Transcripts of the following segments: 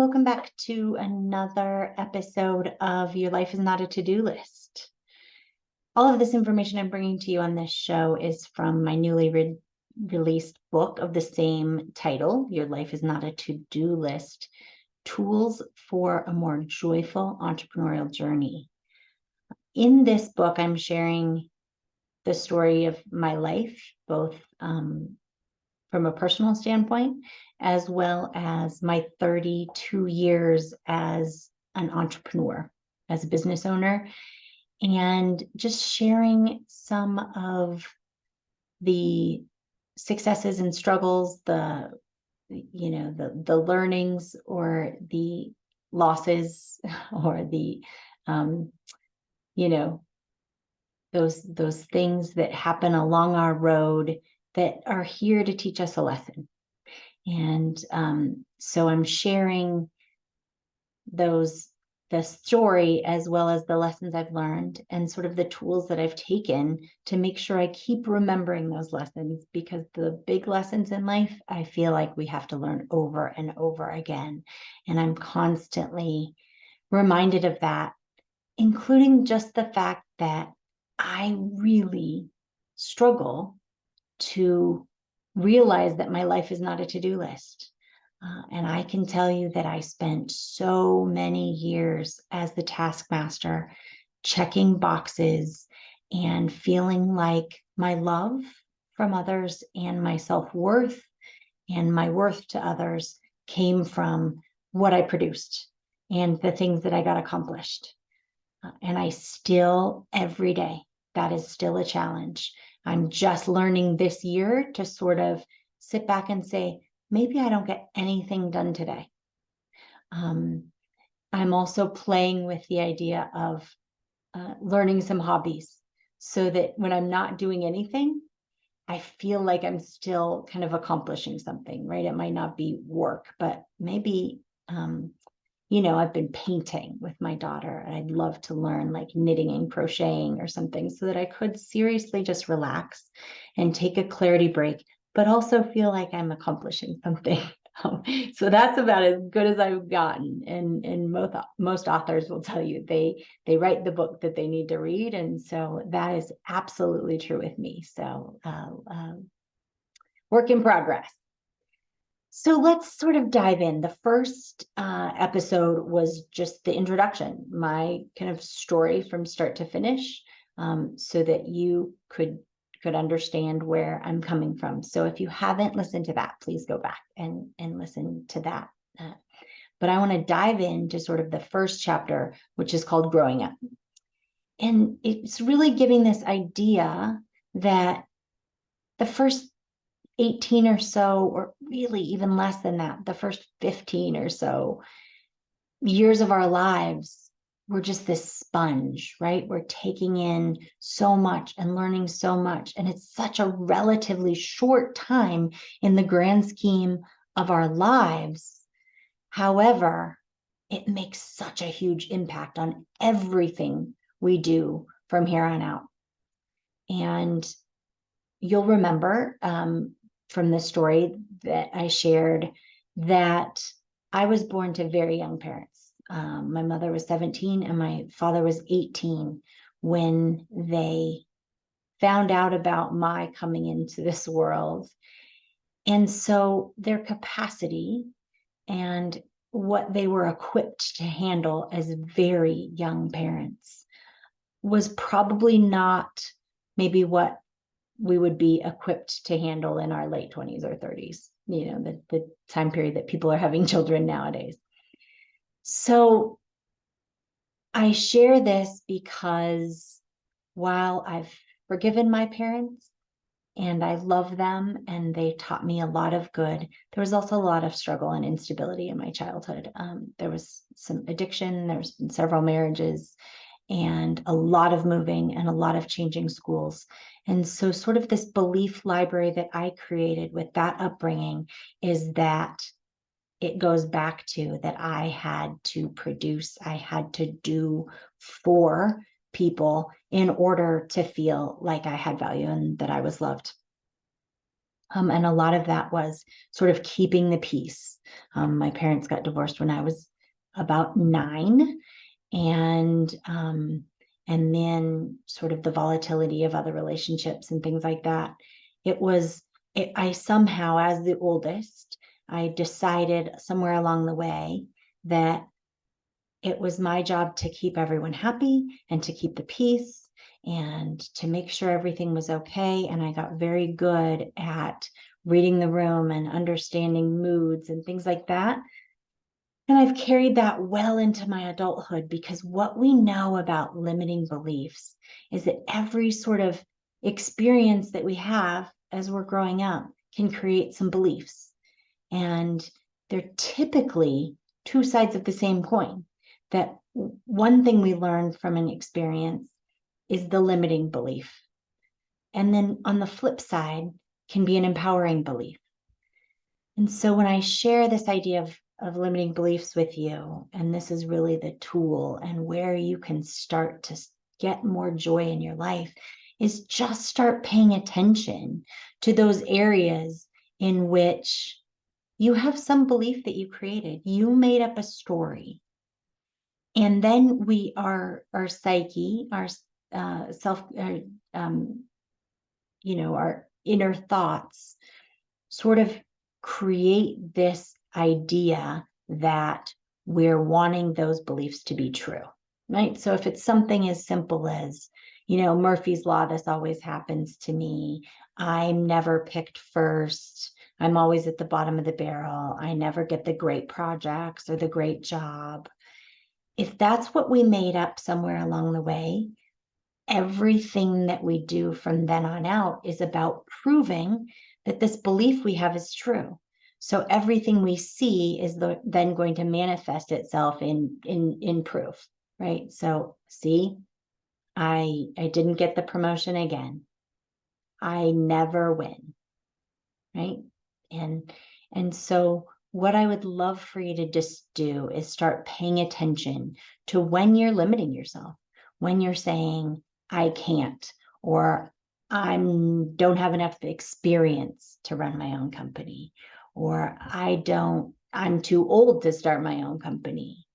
welcome back to another episode of Your Life is Not a To-Do List. All of this information I'm bringing to you on this show is from my newly released book of the same title, Your Life is Not a To-Do List, Tools for a More Joyful Entrepreneurial Journey. In this book, I'm sharing the story of my life, both from a personal standpoint, as well as my 32 years as an entrepreneur, as a business owner, and just sharing some of the successes and struggles, the learnings or the losses or the those things that happen along our road that are here to teach us a lesson. And so I'm sharing the story as well as the lessons I've learned and sort of the tools that I've taken to make sure I keep remembering those lessons, because the big lessons in life, I feel like we have to learn over and over again. And I'm constantly reminded of that, including just the fact that I really struggle to realize that my life is not a to-do list. And I can tell you that I spent so many years as the taskmaster, checking boxes and feeling like my love from others and my self-worth and my worth to others came from what I produced and the things that I got accomplished. And I still, every day, that is still a challenge. I'm just learning this year to sort of sit back and say, maybe I don't get anything done today. I'm also playing with the idea of learning some hobbies so that when I'm not doing anything, I feel like I'm still kind of accomplishing something, right? It might not be work, but maybe, I've been painting with my daughter, and I'd love to learn like knitting and crocheting or something so that I could seriously just relax and take a clarity break, but also feel like I'm accomplishing something. So that's about as good as I've gotten. And most authors will tell you they write the book that they need to read. And so that is absolutely true with me. So work in progress. So let's sort of dive in. The first episode was just the introduction, my kind of story from start to finish, so that you could understand where I'm coming from. So if you haven't listened to that, please go back and listen to that. But I want to dive into sort of the first chapter, which is called Growing Up. And it's really giving this idea that the first 18 or so, or really even less than that, the first 15 or so years of our lives, we're just this sponge, right? We're taking in so much and learning so much. And it's such a relatively short time in the grand scheme of our lives. However, it makes such a huge impact on everything we do from here on out. And you'll remember from the story that I shared that I was born to very young parents. My mother was 17 and my father was 18 when they found out about my coming into this world. And so their capacity and what they were equipped to handle as very young parents was probably not maybe what we would be equipped to handle in our late 20s or 30s, the time period that people are having children nowadays. So I share this because while I've forgiven my parents and I love them and they taught me a lot of good, there was also a lot of struggle and instability in my childhood. There was some addiction, there's been several marriages, and a lot of moving and a lot of changing schools. And so sort of this belief library that I created with that upbringing is that it goes back to that I had to produce, I had to do for people in order to feel like I had value and that I was loved. And a lot of that was sort of keeping the peace. My parents got divorced when I was about 9, and then sort of the volatility of other relationships and things like that. I somehow, as the oldest, I decided somewhere along the way that it was my job to keep everyone happy and to keep the peace and to make sure everything was okay. And I got very good at reading the room and understanding moods and things like that. And I've carried that well into my adulthood, because what we know about limiting beliefs is that every sort of experience that we have as we're growing up can create some beliefs. And they're typically two sides of the same coin. That one thing we learn from an experience is the limiting belief. And then on the flip side can be an empowering belief. And so when I share this idea of limiting beliefs with you, and this is really the tool and where you can start to get more joy in your life, is just start paying attention to those areas in which you have some belief that you created. You made up a story. And then our psyche, our self, our inner thoughts sort of create this idea that we're wanting those beliefs to be true, right? So if it's something as simple as, Murphy's Law, this always happens to me. I'm never picked first. I'm always at the bottom of the barrel. I never get the great projects or the great job. If that's what we made up somewhere along the way, everything that we do from then on out is about proving that this belief we have is true. So everything we see is then going to manifest itself in proof, right? So see, I didn't get the promotion again. I never win, right? And so what I would love for you to just do is start paying attention to when you're limiting yourself, when you're saying, I can't, or I don't have enough experience to run my own company, or I'm too old to start my own company,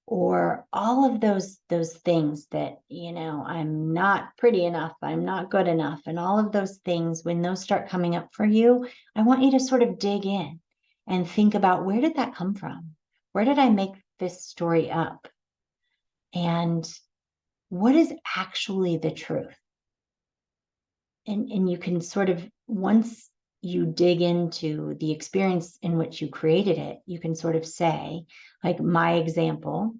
or all of those things that, I'm not pretty enough, I'm not good enough, and all of those things. When those start coming up for you, I want you to sort of dig in and think about, where did that come from? Where did I make this story up? And what is actually the truth? And you can sort of, once you dig into the experience in which you created it, you can sort of say, like my example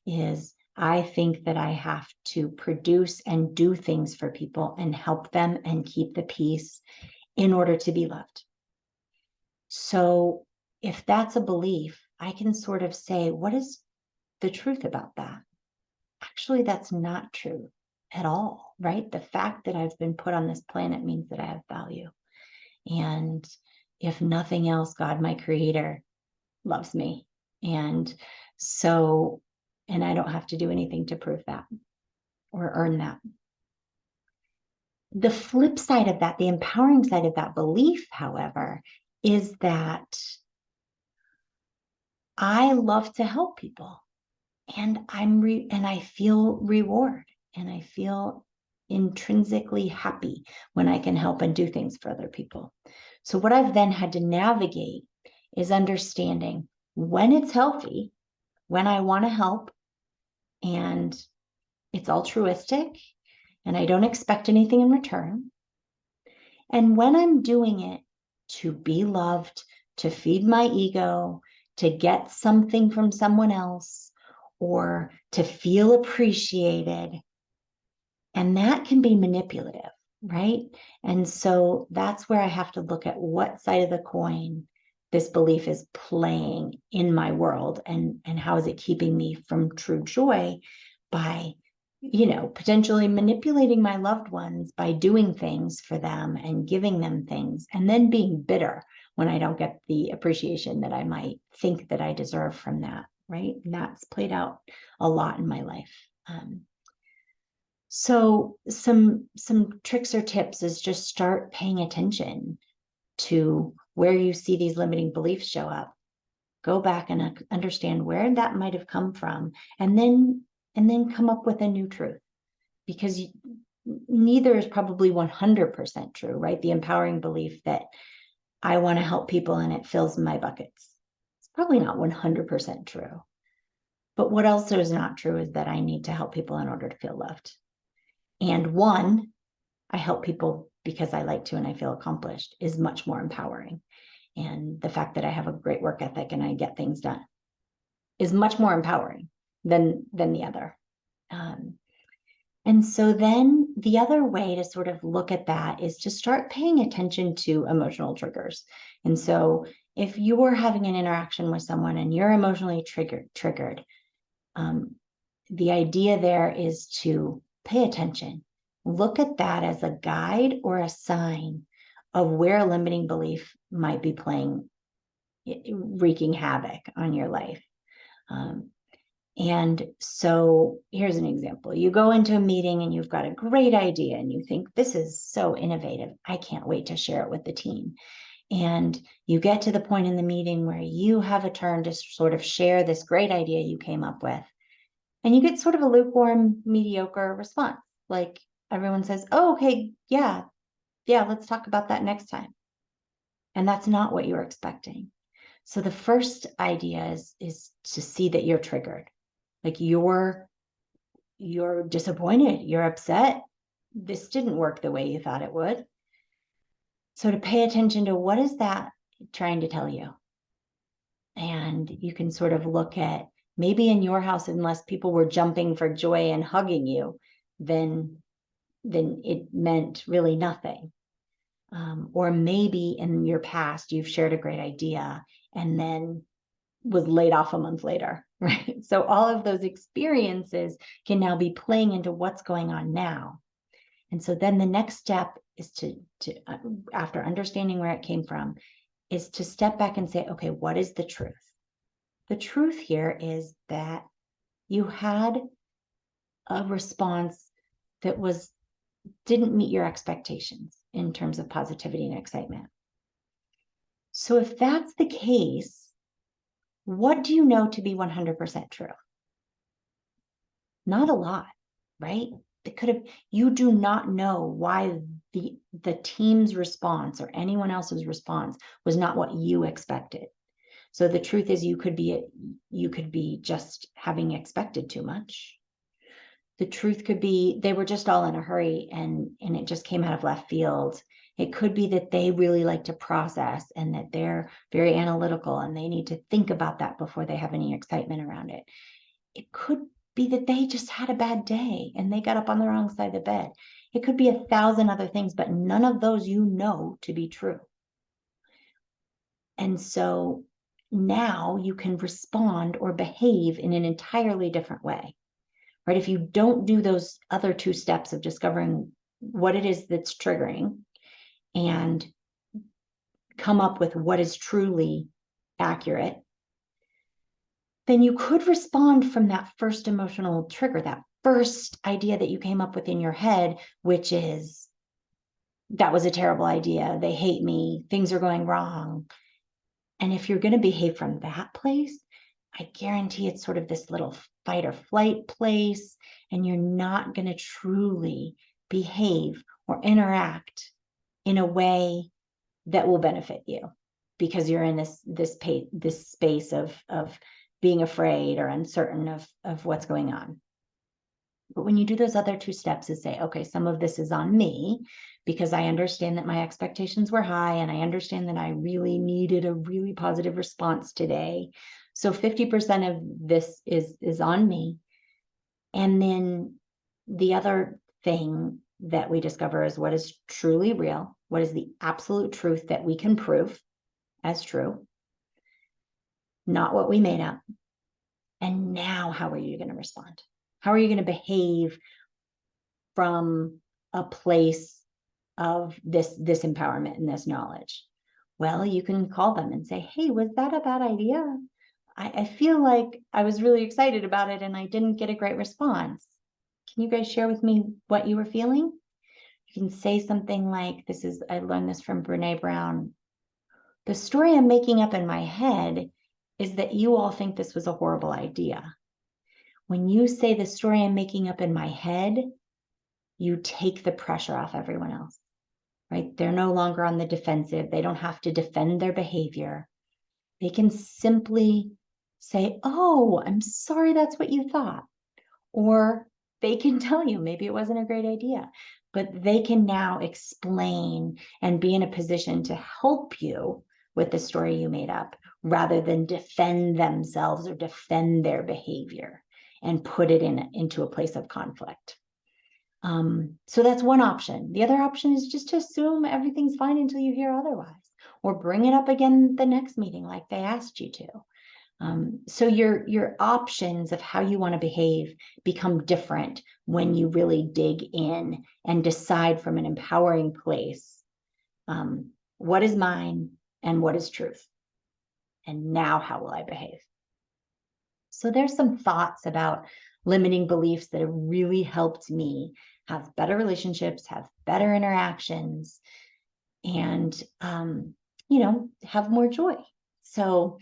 is, I think that I have to produce and do things for people and help them and keep the peace in order to be loved. So if that's a belief, I can sort of say, what is the truth about that? Actually, that's not true at all, right? The fact that I've been put on this planet means that I have value. And if nothing else, God, my creator, loves me. And so, and I don't have to do anything to prove that or earn that. The flip side of that, the empowering side of that belief, however, is that I love to help people, and I feel reward, and I feel intrinsically happy when I can help and do things for other people. So what I've then had to navigate is understanding when it's healthy, when I want to help, and it's altruistic, and I don't expect anything in return. And when I'm doing it to be loved, to feed my ego, to get something from someone else, or to feel appreciated. And that can be manipulative, right? And so that's where I have to look at what side of the coin this belief is playing in my world, and how is it keeping me from true joy by, potentially manipulating my loved ones by doing things for them and giving them things, and then being bitter when I don't get the appreciation that I might think that I deserve from that, right? And that's played out a lot in my life. So some tricks or tips is just start paying attention to where you see these limiting beliefs show up. Go back and understand where that might have come from, and then come up with a new truth, because neither is probably 100% true, right? The empowering belief that I want to help people and it fills my buckets, it's probably not 100% true. But what also is not true is that I need to help people in order to feel loved. And I help people because I like to and I feel accomplished is much more empowering. And the fact that I have a great work ethic and I get things done is much more empowering than the other. And so then the other way to sort of look at that is to start paying attention to emotional triggers. And so if you're having an interaction with someone and you're emotionally triggered, the idea there is to pay attention. Look at that as a guide or a sign of where a limiting belief might be wreaking havoc on your life. And so here's an example. You go into a meeting and you've got a great idea and you think, this is so innovative, I can't wait to share it with the team. And you get to the point in the meeting where you have a turn to sort of share this great idea you came up with. And you get sort of a lukewarm, mediocre response. Like everyone says, oh, okay, yeah, let's talk about that next time. And that's not what you're expecting. So the first idea is to see that you're triggered. Like you're disappointed, you're upset. This didn't work the way you thought it would. So to pay attention to what is that trying to tell you? And you can sort of look at, maybe in your house, unless people were jumping for joy and hugging you, then it meant really nothing. Or maybe in your past, you've shared a great idea and then was laid off a month later, right? So all of those experiences can now be playing into what's going on now. And so then the next step is to after understanding where it came from, is to step back and say, okay, what is the truth? The truth here is that you had a response that didn't meet your expectations in terms of positivity and excitement. So if that's the case, what do you know to be 100% true? Not a lot, right? You do not know why the team's response or anyone else's response was not what you expected. So the truth is you could be just having expected too much. The truth could be they were just all in a hurry and it just came out of left field. It could be that they really like to process and that they're very analytical and they need to think about that before they have any excitement around it. It could be that they just had a bad day and they got up on the wrong side of the bed. It could be 1,000 other things, but none of those you know to be true. And so now you can respond or behave in an entirely different way, right? If you don't do those other two steps of discovering what it is that's triggering and come up with what is truly accurate, then you could respond from that first emotional trigger, that first idea that you came up with in your head, which is, that was a terrible idea, they hate me, things are going wrong. And if you're going to behave from that place, I guarantee it's sort of this little fight or flight place, and you're not going to truly behave or interact in a way that will benefit you, because you're in this space of being afraid or uncertain of what's going on. But when you do those other two steps, is say, okay, some of this is on me because I understand that my expectations were high and I understand that I really needed a really positive response today. So 50% of this is on me. And then the other thing that we discover is what is truly real, what is the absolute truth that we can prove as true, not what we made up. And now, how are you going to respond? How are you going to behave from a place of this empowerment and this knowledge? Well, you can call them and say, hey, was that a bad idea? I feel like I was really excited about it and I didn't get a great response. Can you guys share with me what you were feeling? You can say something like, I learned this from Brene Brown. The story I'm making up in my head is that you all think this was a horrible idea. When you say the story I'm making up in my head, you take the pressure off everyone else, right? They're no longer on the defensive. They don't have to defend their behavior. They can simply say, oh, I'm sorry that's what you thought. Or they can tell you maybe it wasn't a great idea, but they can now explain and be in a position to help you with the story you made up rather than defend themselves or defend their behavior and put it into a place of conflict. So that's one option. The other option is just to assume everything's fine until you hear otherwise, or bring it up again the next meeting like they asked you to. So your options of how you want to behave become different when you really dig in and decide from an empowering place, what is mine and what is truth, and now how will I behave? So there's some thoughts about limiting beliefs that have really helped me have better relationships, have better interactions, and have more joy. So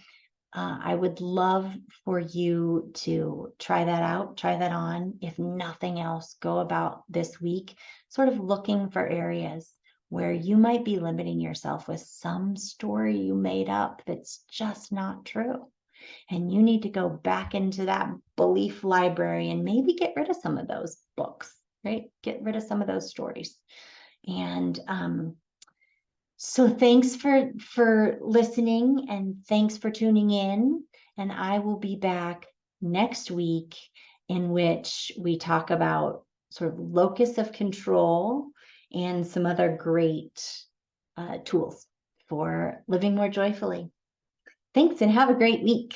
I would love for you to try that out, try that on. If nothing else, go about this week sort of looking for areas where you might be limiting yourself with some story you made up that's just not true. And you need to go back into that belief library and maybe get rid of some of those books, right? Get rid of some of those stories. And so thanks for listening, and thanks for tuning in. And I will be back next week, in which we talk about sort of locus of control and some other great tools for living more joyfully. Thanks, and have a great week.